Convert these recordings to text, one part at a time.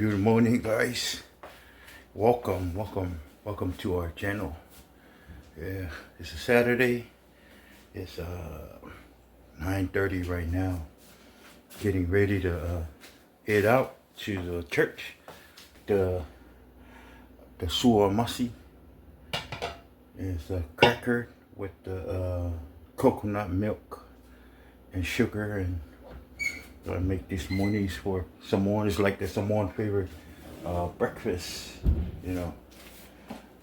Good morning, guys. Welcome to our channel. Yeah, it's a Saturday. It's 9:30 right now. Getting ready to head out to the church. The suamasi is a cracker with the coconut milk and sugar, and I make these mornings for Samoan. It's like the Samoan favorite breakfast,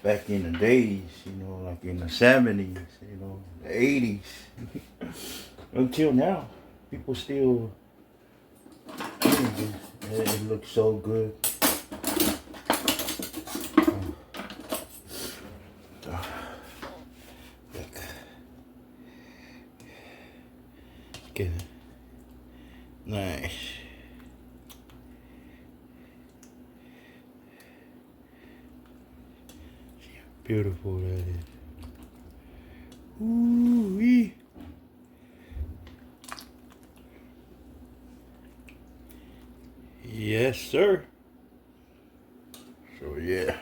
back in the days, like in the 70s, the 80s. Until now, people still eat this. It looks so good. Get it. Nice. See how beautiful that is. Ooh-wee. Yes, sir. So yeah.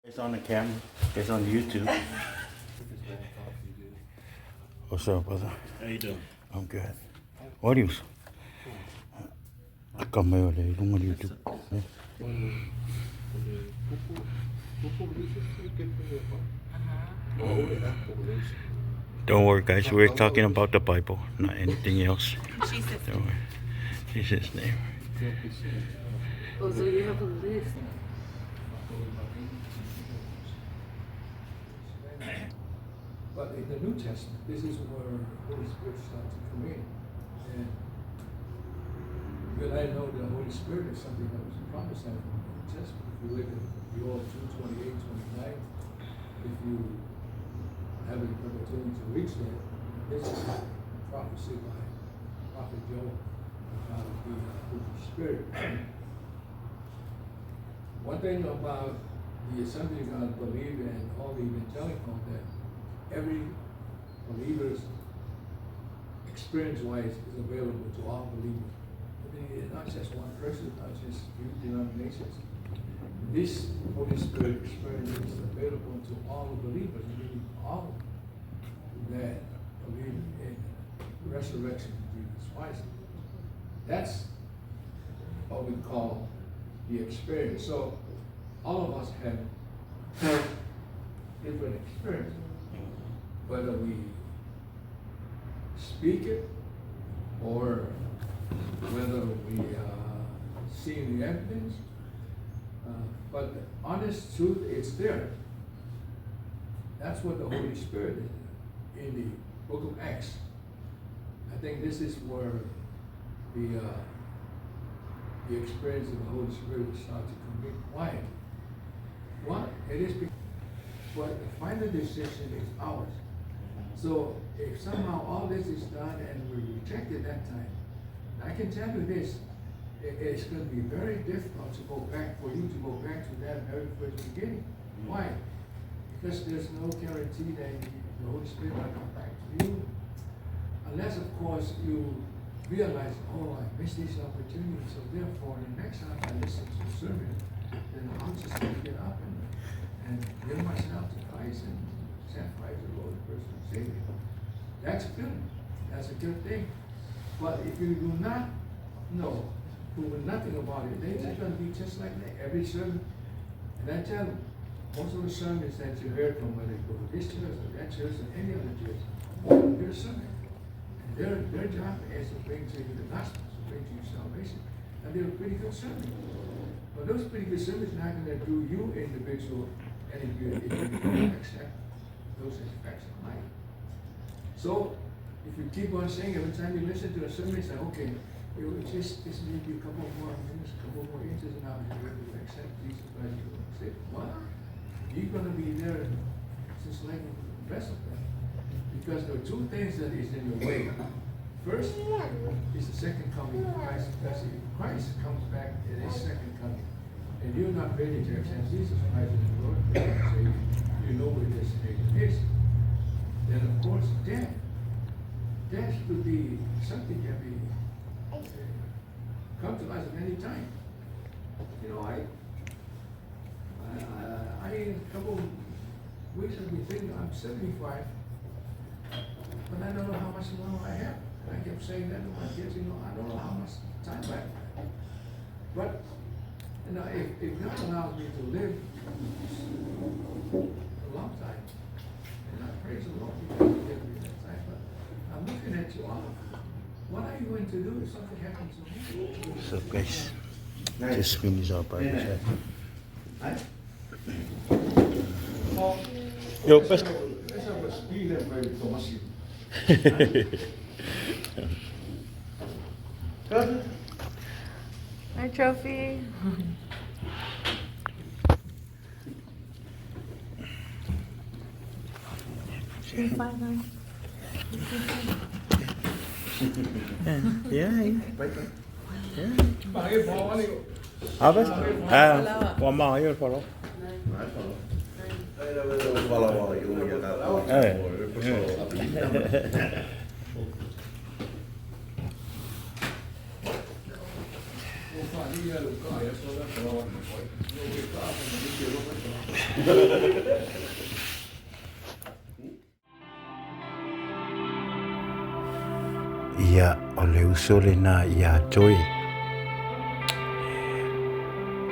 It's on the camera. It's on YouTube. What's up, brother? How you doing? I'm good. What is? Kamera le lunga YouTube. Don't worry, guys. We're talking about the Bible, not anything else. Jesus. Don't worry. Jesus' name. Oh, so you have a list. But in the New Testament, this is where Holy Spirit starts to come in. And because I know the Holy Spirit is something that was prophesied in the New Testament. If you look at Joel 2:28, 29, if you have an opportunity to reach that, this is a prophecy by Prophet Joel about the Holy Spirit. One thing about the Assembly of God believer and all the evangelical that every believer's experience-wise is available to all believers. I mean, it's not just one person, not just few denominations. This Holy Spirit experience is available to all the believers, meaning all that believe in the resurrection of Jesus Christ. That's what we call the experience. So all of us have different experiences. Whether we speak it or whether we see the evidence, but the honest truth is there. That's what the Holy Spirit is in the book of Acts. I think this is where the experience of the Holy Spirit starts to come in. Why? Well, it is because but the final decision is ours. So if somehow all this is done and we reject it that time, I can tell you this, it's going to be very difficult to go back, for you to go back to that very first beginning. Why? Because there's no guarantee that the Holy Spirit will come back to you. Unless, of course, you realize, oh, I missed this opportunity, so therefore the next time I listen to the sermon, then I'm just going to get up and give myself to Christ and accept Christ as Lord and personal Savior. That's good. That's a good thing. But if you do not know, who know nothing about it, then it's going to be just like that. Every sermon, and I tell them, most of the sermons that you heard from, whether you go to this church or that church or any other church, they're a sermon. And their job is to bring to you the gospel, to bring to you salvation. And they're a pretty good sermon. But those pretty good sermons are not going to do you individual and if you don't accept those aspects of life. So, if you keep on saying every time you listen to a sermon, you say, okay, it will just maybe a couple more minutes, a couple more inches, and now you're ready to accept Jesus Christ. You say, what? You're going to be there just like the rest of them. Because there are two things that is in your way. First is the second coming of Christ. Because if Christ comes back in his second coming, and you're not ready to accept Jesus Christ as the Lord, so you know where this is, then of course death. Death could be something that can be come to us at any time. You know, I a couple weeks I've been thinking I'm 75, but I don't know how much longer I have. And I kept saying that to my kids, you know, I don't know how much time I have. But you know, if God allows me to live a long time, and I praise the Lord because He gives me that time, but I'm looking at you all. What are you going to do if something happens to me? So guys, just finish our Bible chat. Yo, pues. Hi, Trophy. À ves? One more, you'll follow. Ia o le usole na ia joy.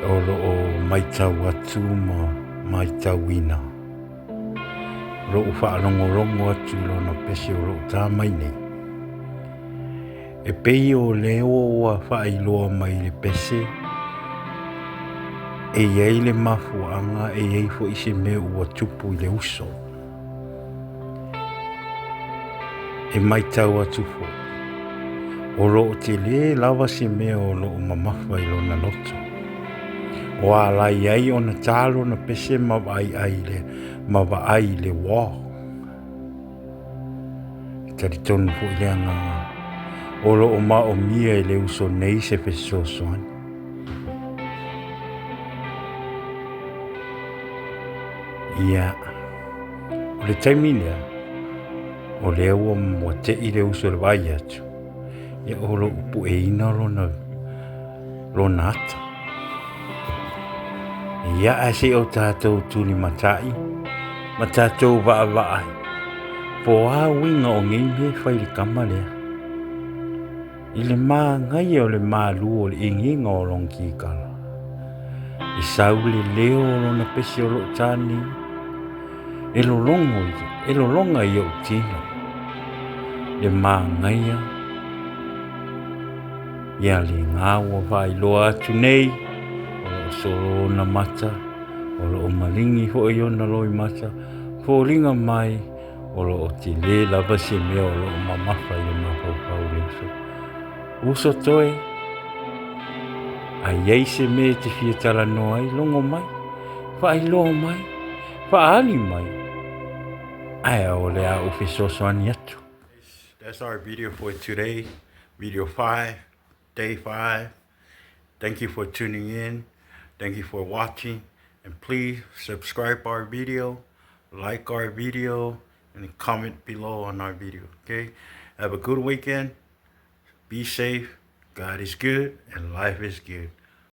O lo o maitau atu ma maitau ina. Ro whaalongorongo atu lona pese o ro tā mai nei. E pei o leo ua whaailoa mai le pese, e iei le mafuanga e iei fo ise me ua tupu i le uso. E mai tau atu fo. O loo te le lava se mea o loo mamafa i lona loto. O ala iai o na talo na pese mawaai le wā. Tari tonu fo i anga o loo ma o mia i le uso nei se peso soani. Ia, o le taimi lea, o lea ua mua te i le uso le vai atu. Ia o loo pu e ina lona ata. Ia a se o tātou tuli matai, ma tātou vaai. Po a winga o ngime whai le kama lea. I le mā ngai o le mā luo le inginga o longi i kala. I sau le leo o lona pese o lo tāni. E lo longa i o tino. Le mā ngai a. Ia le ngā ua vai loa atu nei. O lo soro na mata. O lo malingi ho i ona loi mata. Fo ringa mai. O lo te le lava se mea o lo mamafa i ona pau le uso. Uso toe. A iei se me te fia tala no ai longo mai. Fa ai loa mai. Fa ali mai. Ai o le a ufe sosoani atu. That's our video for today. Video 5. Day 5. Thank you for tuning in. Thank you for watching. And please subscribe our video. Like our video. And comment below on our video. Okay? Have a good weekend. Be safe. God is good and life is good.